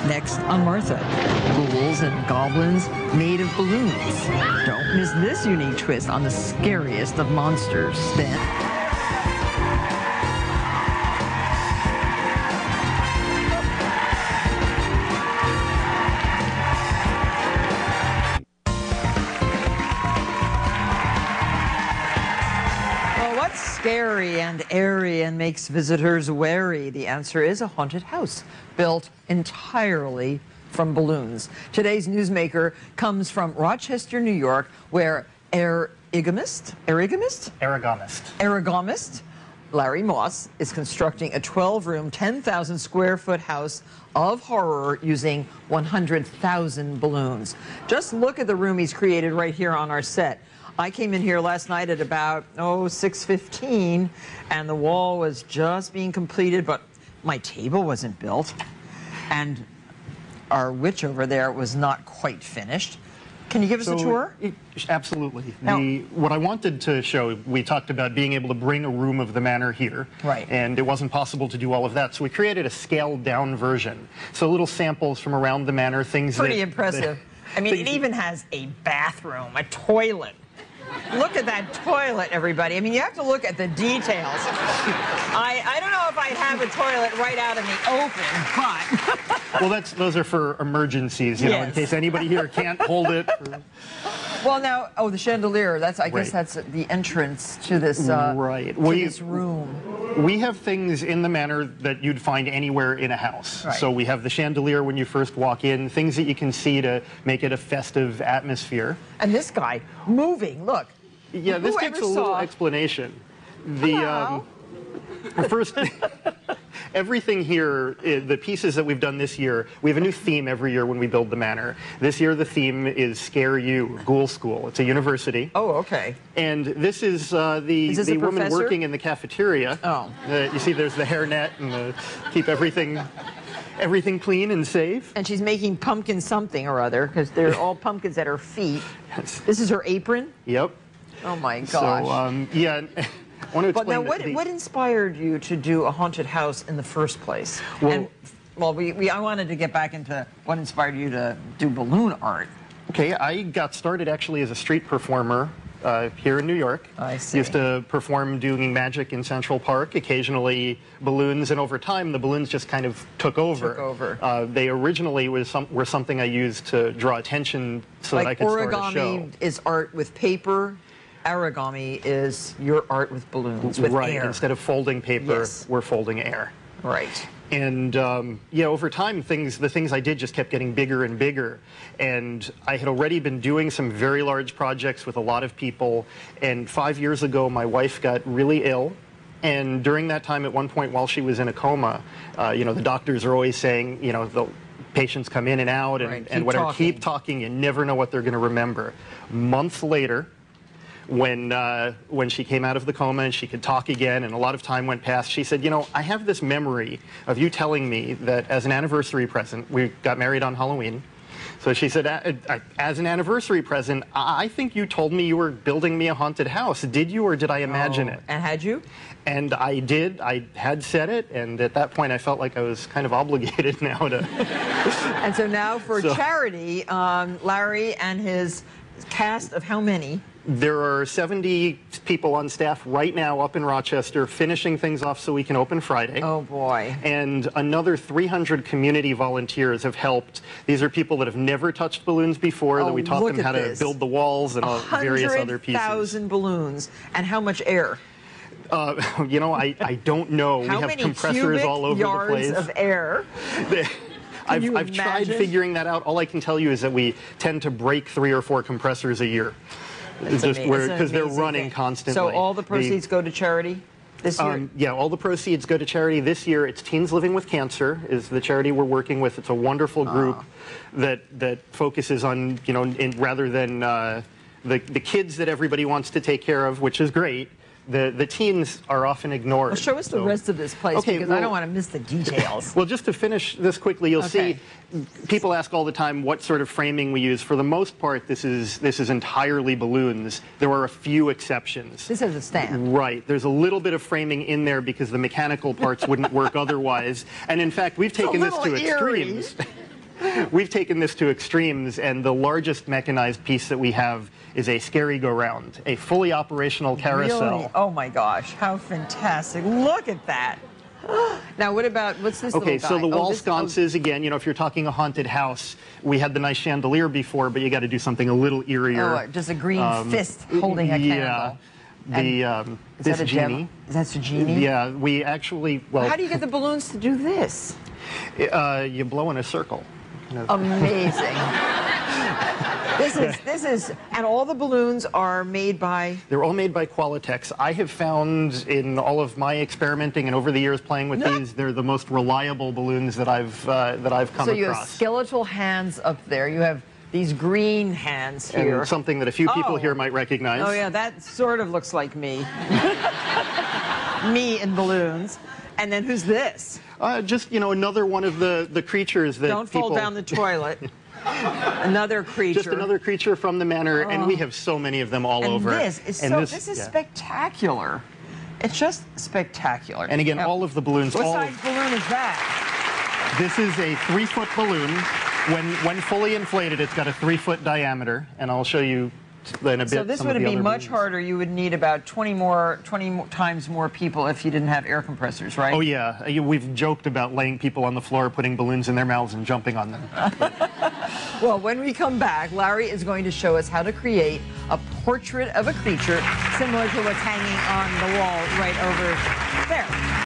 Next on Martha, ghouls and goblins made of balloons. Don't miss this unique twist on the scariest of monsters. Then, what's scary and airy and makes visitors wary? The answer is a haunted house built entirely from balloons. Today's newsmaker comes from Rochester, New York, where aragonist Larry Moss is constructing a 12-room, 10,000 square foot house of horror using 100,000 balloons. Just look at the room he's created right here on our set. I came in here last night at about, 6:15, and the wall was just being completed, but my table wasn't built, and our witch over there was not quite finished. Can you give us a tour? Absolutely. What I wanted to show, we talked about being able to bring a room of the manor here. Right. And it wasn't possible to do all of that, so we created a scaled-down version. So little samples from around the manor, things Pretty impressive. I mean, it even has a bathroom, a toilet. Look at that toilet, everybody. I mean, you have to look at the details. I don't know if I'd have a toilet right out in the open, but... Well, those are for emergencies, you know, in case anybody here can't hold it. Well, now, the chandelier, I guess that's the entrance to this, this room. We have things in the manor that you'd find anywhere in a house. Right. So we have the chandelier when you first walk in, things that you can see to make it a festive atmosphere. And this guy, moving, look. Yeah, this takes a little explanation. The first, everything here, the pieces that we've done this year, we have a new theme every year when we build the manor. This year the theme is Scare You, Ghoul School. It's a university. Oh, okay. And this is the woman working in the cafeteria. Oh. You see there's the hairnet and keep everything clean and safe. And she's making pumpkin something or other, because they're all pumpkins at her feet. Yes. This is her apron? Yep. Oh my gosh. So, yeah, I want to explain. But now, what inspired you to do a haunted house in the first place? Well, I wanted to get back into what inspired you to do balloon art. Okay, I got started actually as a street performer here in New York. I see. Used to perform doing magic in Central Park, occasionally balloons, and over time the balloons just kind of took over. They originally were something I used to draw attention so that I could start a show. Origami is art with paper. Origami is your art with balloons, with air. Instead of folding paper, we're folding air. Right. And over time, the things I did just kept getting bigger and bigger. And I had already been doing some very large projects with a lot of people. And 5 years ago, my wife got really ill. And during that time, at one point, while she was in a coma, the doctors are always saying, the patients come in and out and whatever. Keep talking. You never know what they're going to remember. Months later, when she came out of the coma and she could talk again and a lot of time went past, she said, I have this memory of you telling me that as an anniversary present, we got married on Halloween. So she said, as an anniversary present, I think you told me you were building me a haunted house. Did you, or did I imagine it? And had you? And I did. I had said it, and at that point I felt like I was kind of obligated now to... And so now for charity, Larry and his cast of how many? There are 70 people on staff right now up in Rochester finishing things off so we can open Friday. Oh, boy. And another 300 community volunteers have helped. These are people that have never touched balloons before, that we taught them how to build the walls and all various other pieces. 100,000 balloons. And how much air? I don't know. How we have many compressors all over the place. Yards of air? I've tried figuring that out. All I can tell you is that we tend to break 3 or 4 compressors a year. Because they're running constantly. So all the proceeds go to charity this year? Yeah, all the proceeds go to charity this year. It's Teens Living with Cancer is the charity we're working with. It's a wonderful group that focuses on, rather than the kids that everybody wants to take care of, which is great. The teens are often ignored. Well, show us the rest of this place, because I don't want to miss the details. Well, just to finish this quickly, you'll see people ask all the time what sort of framing we use. For the most part, this is entirely balloons. There are a few exceptions. This is a stand. Right. There's a little bit of framing in there because the mechanical parts wouldn't work otherwise. And in fact, we've taken this to extremes. we've taken this to extremes, and the largest mechanized piece that we have is a scary-go-round, a fully operational carousel. Really? Oh my gosh, how fantastic. Look at that. Now, what's this Okay, little so guy? the wall this- sconces, again, you know, if you're talking a haunted house, we had the nice chandelier before, but you got to do something a little eerier. Oh, just a green fist holding a yeah. candle. Is that a genie? Is that a genie? Yeah, we actually, well, How do you get the balloons to do this? you blow in a circle. Amazing. This is, and all the balloons are made by? They're all made by Qualitex. I have found in all of my experimenting and over the years playing with these, they're the most reliable balloons that I've come across. So you have skeletal hands up there. You have these green hands here. And something that a few people here might recognize. Oh yeah, that sort of looks like me. Me in balloons. And then who's this? Just, you know, another one of the creatures that Don't fall down the toilet. Another creature. Just another creature from the manor, and we have so many of them all over. This is spectacular. It's just spectacular. And again, all of the balloons. What size balloon is that? This is a 3-foot balloon. When fully inflated, it's got a 3-foot diameter, and I'll show you in a bit. So this would be much harder. You would need about 20 times more people if you didn't have air compressors, right? Oh yeah, we've joked about laying people on the floor, putting balloons in their mouths, and jumping on them. Well, when we come back, Larry is going to show us how to create a portrait of a creature similar to what's hanging on the wall right over there.